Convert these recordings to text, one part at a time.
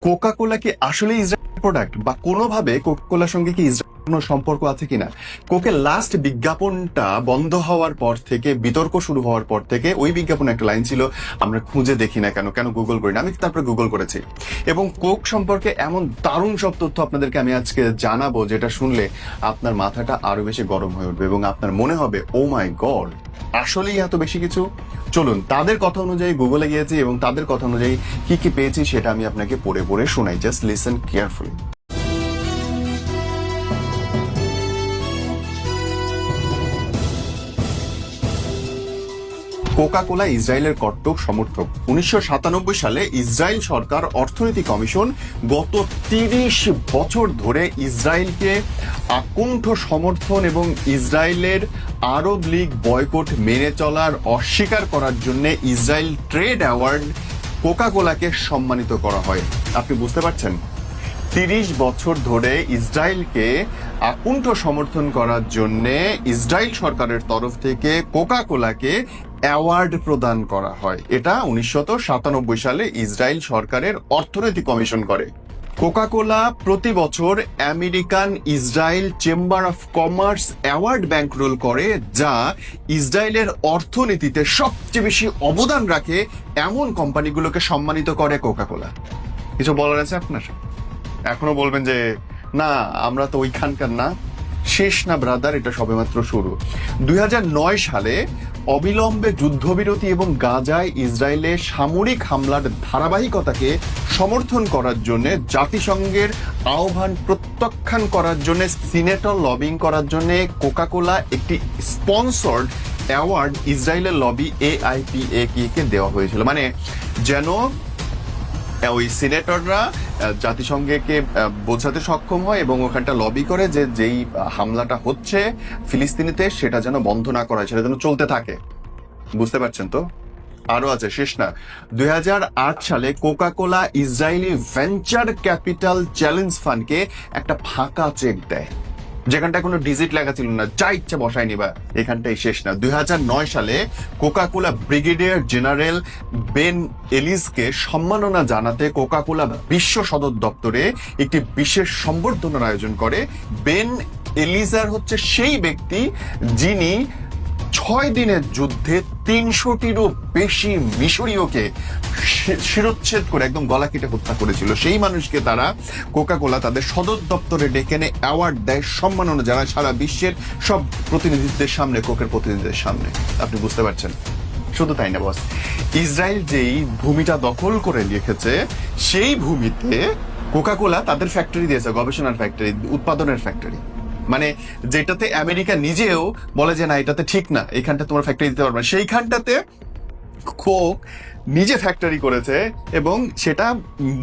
Coca কোলা কি আসলে Israel product, বা কোনোভাবে কোকা কোলার সঙ্গে কি ইসরায়েল কোনো সম্পর্ক আছে কিনা? কোকের লাস্ট বিজ্ঞাপনটা বন্ধ হওয়ার পর থেকে, বিতর্ক শুরু হওয়ার পর থেকে, ওই বিজ্ঞাপনে একটা লাইন ছিল, আমরা খুঁজে দেখি না কেন, কেন গুগল করি না। আমি তারপরে গুগল করেছি এবং কোক সম্পর্কে এমন দারুণ সব তথ্য আপনাদেরকে আমি আজকে জানাবো, যেটা শুনলে আপনার মাথাটা আরো বেশি গরম হয়ে উঠবে এবং আপনার মনে হবে ও মাই গড, আসলেই এত বেশি কিছু। চলুন তাদের কথা অনুযায়ী গুগলে গিয়েছি এবং তাদের কথা অনুযায়ী কি কি পেয়েছি সেটা আমি আপনাকে পড়ে পড়ে শোনাই। Just listen carefully. Coca Cola ইসরায়েলের কট্টর সমর্থক। 1997 সালে ইসরায়েল সরকার অর্থনীতি কমিশন গত 30 বছর ধরে ইসরায়েলকে আকুণ্ঠ সমর্থন এবং ইসরায়েলের আরব লীগ বয়কট মেনে চলার অস্বীকার করার জন্য ইসরায়েল ট্রেড অ্যাওয়ার্ড কোকা কোলাকে সম্মানিত করা হয়। আপনি বুঝতে পারছেন, 30 বছর ধরে ইসরায়েলকে আকুণ্ঠ সমর্থন করার জন্য ইসরায়েল সরকারের তরফ থেকে কোকা কোলাকে অ্যাওয়ার্ড প্রদান করা হয়। এটা 1997 সালে ইসরায়েল সরকারের অর্থনৈতিক কমিশন করে। কোকা কোলা প্রতি বছর American Israel Chamber of Commerce award bankroll করে, যা ইসরায়েলের অর্থনীতিতে সবচেয়ে বেশি অবদান রাখে এমন কোম্পানিগুলোকে সম্মানিত করে কোকা কোলা। কিছু বলার আছে আপনার? এখনো বলবেন যে না আমরা তো ওইখানকার না। শেষ না ব্রাদার, এটা সবেমাত্র শুরু। 2009 সালে অবিলম্বে যুদ্ধবিরতি এবং গাজায় ইসরায়েলে সামরিক হামলার ধারাবাহিকতাকে সমর্থন করার জন্য জাতিসংঘের আহ্বান প্রত্যাখ্যান করার জন্য সিনেটর লবিং করার জন্য কোকা কোলা একটি স্পন্সর্ড অ্যাওয়ার্ড ইসরায়েলের লবি AIPAC কে দেওয়া হয়েছিল। মানে যেন ওই সিনেটররা জাতিসংঘকে বোঝাতে সক্ষম হয় এবং ওখানটা লবি করে যে যেই হামলাটা হচ্ছে ফিলিস্তিনিতে সেটা যেন বন্ধ না করা হয়, সেটা যেন চলতে থাকে। বুঝতে পারছেন তো? আরো আছে, শেষ না। 2008 সালে Coca Cola Israeli venture capital challenge ফান্ডকে একটা ফাঁকা চেক দেয়, যেখানটা কোনো ডিজিট লেখা ছিল না, যা ইচ্ছা বসায় নিবা। এখানটাই শেষ না। 2009 সালে Coca Cola brigadier general Ben এলিজকে সম্মাননা জানাতে কোকা কোলা বিশ্ব সদর দপ্তরে একটি বিশেষ সম্বর্ধনার আয়োজন করে। বেন এলিজার হচ্ছে সেই ব্যক্তি যিনি 6 দিনের যুদ্ধে 300টিরও বেশি মিশরীয়কে শিরোচ্ছেদ করে একদম গলা কেটে হত্যা করেছিল। সেই মানুষকে তারা কোকা কোলা তাদের সদর দপ্তরে ডেকে এনে অ্যাওয়ার্ড দেয়, সম্মাননা জানায় সারা বিশ্বের সব প্রতিনিধিদের সামনে, কোকের প্রতিনিধিদের সামনে। আপনি বুঝতে পারছেন? শুধু তাই না বস, ইসরায়েল যেই ভূমিটা দখল করে রেখেছে সেই ভূমিতে কোকা কোলা তাদের ফ্যাক্টরি দিয়েছে, গবেষণার ফ্যাক্টরি, উৎপাদনের ফ্যাক্টরি। মানে যেটাতে আমেরিকা নিজেও বলে যে না এটাতে ঠিক না, এইখানটা তোমার ফ্যাক্টরি দিতে পারবে না, সেইখানটাতে কোক নিজে ফ্যাক্টরি করেছে এবং সেটা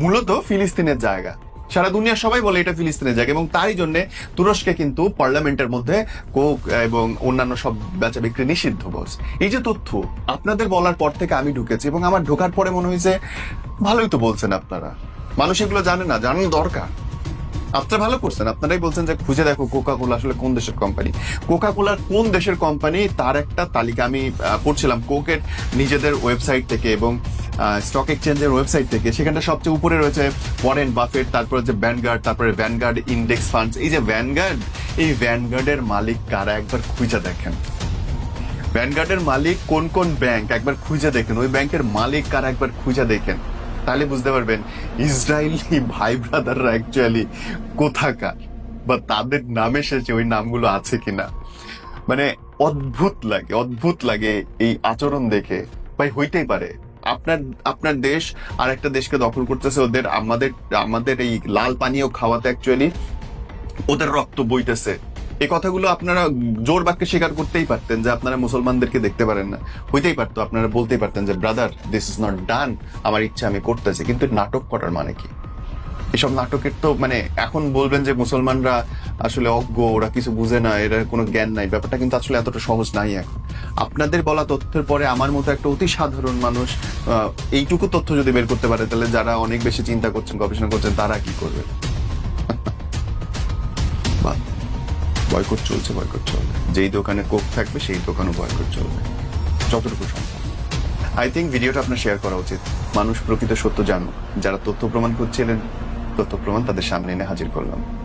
মূলত ফিলিস্তিনের জায়গা। সারা দুনিয়া সবাই বলে এটা ফিলিস্তিনের জায়গা এবং তারই জন্য তুরস্কে কিন্তু পার্লামেন্টের মধ্যে কোক এবং অন্যান্য সব বেচা বিক্রি নিষিদ্ধ। বস, এই যে তথ্য আপনাদের বলার পর থেকে আমি ঢুকেছি এবং আমার ঢোকার পরে মনে হয়েছে ভালোই তো বলছেন আপনারা, মানুষ এগুলো জানে না, জানানো দরকার। আপনারা ভালো করছেন, আপনারাই বলছেন যে খুঁজে দেখো কোকা কোলা আসলে কোন দেশের কোম্পানি। কোকা কোলার কোন দেশের কোম্পানি তার একটা তালিকা আমি পড়ছিলাম কোকের নিজেদের ওয়েবসাইট থেকে এবং স্টক এক্সচেঞ্জের ওয়েবসাইট থেকে। সেখানটা সবচেয়ে উপরে রয়েছে ওয়ারেন বাফেট, তারপরে যে ভ্যানগার্ড, তারপরে ভ্যানগার্ড ইন্ডেক্স ফান্ডস। এই যে ভ্যানগার্ড, এই ভ্যানগার্ডের মালিক কারা একবার খুঁজে দেখেন। ভ্যানগার্ডের মালিক কোন কোন ব্যাংক একবার খুঁজে দেখেন, ওই ব্যাংকের মালিক কারা একবার খুঁজে দেখেন, তাহলে বুঝতে পারবেন ইসরায়েলি ভাই ব্রাদাররা অ্যাকচুয়ালি কোথাকার বা তাদের নামে শেষে ওই নামগুলো আছে কিনা। মানে অদ্ভুত লাগে এই আচরণ দেখে। ভাই হইতেই পারে আপনার আপনার দেশ আর একটা দেশকে দখল করতেছে, ওদের আমাদের এই লাল পানীয় খাওয়াতে অ্যাকচুয়ালি ওদের রক্ত বইতেছে। এই কথাগুলো আপনারা জোর বাক্যে স্বীকার করতেই পারতেন যে আপনারা মুসলমানদেরকে দেখতে পারেন না, হইতেই পারতো, আপনারা বলতেই পারতেন যে brother this is not done, আমার ইচ্ছা আমি করতেছি। কিন্তু নাটক করার মানে কি? এসব নাটকের তো মানে এখন বলবেন যে মুসলমানরা আসলে অজ্ঞ, ওরা কিছু বুঝে না, এরা কোনো জ্ঞান নাই, ব্যাপারটা কিন্তু আসলে এতটা সহজ নাই। এখন আপনাদের বলা তথ্যের পরে আমার মতো একটা অতি সাধারণ মানুষ এইটুকু তথ্য যদি বের করতে পারে, তাহলে যারা অনেক বেশি চিন্তা করছেন, গবেষণা করছেন, তারা কি করবে? বয়কট চলবে। যেই দোকানে কোক থাকবে সেই দোকানও বয়কট চলবে, যতটুকু সম্ভব। আই থিঙ্ক ভিডিওটা আপনার শেয়ার করা উচিত, মানুষ প্রকৃত সত্য জানুক। যারা তথ্য প্রমাণ খুঁজছিলেন, তথ্য প্রমাণ তাদের সামনে এনে হাজির করলাম।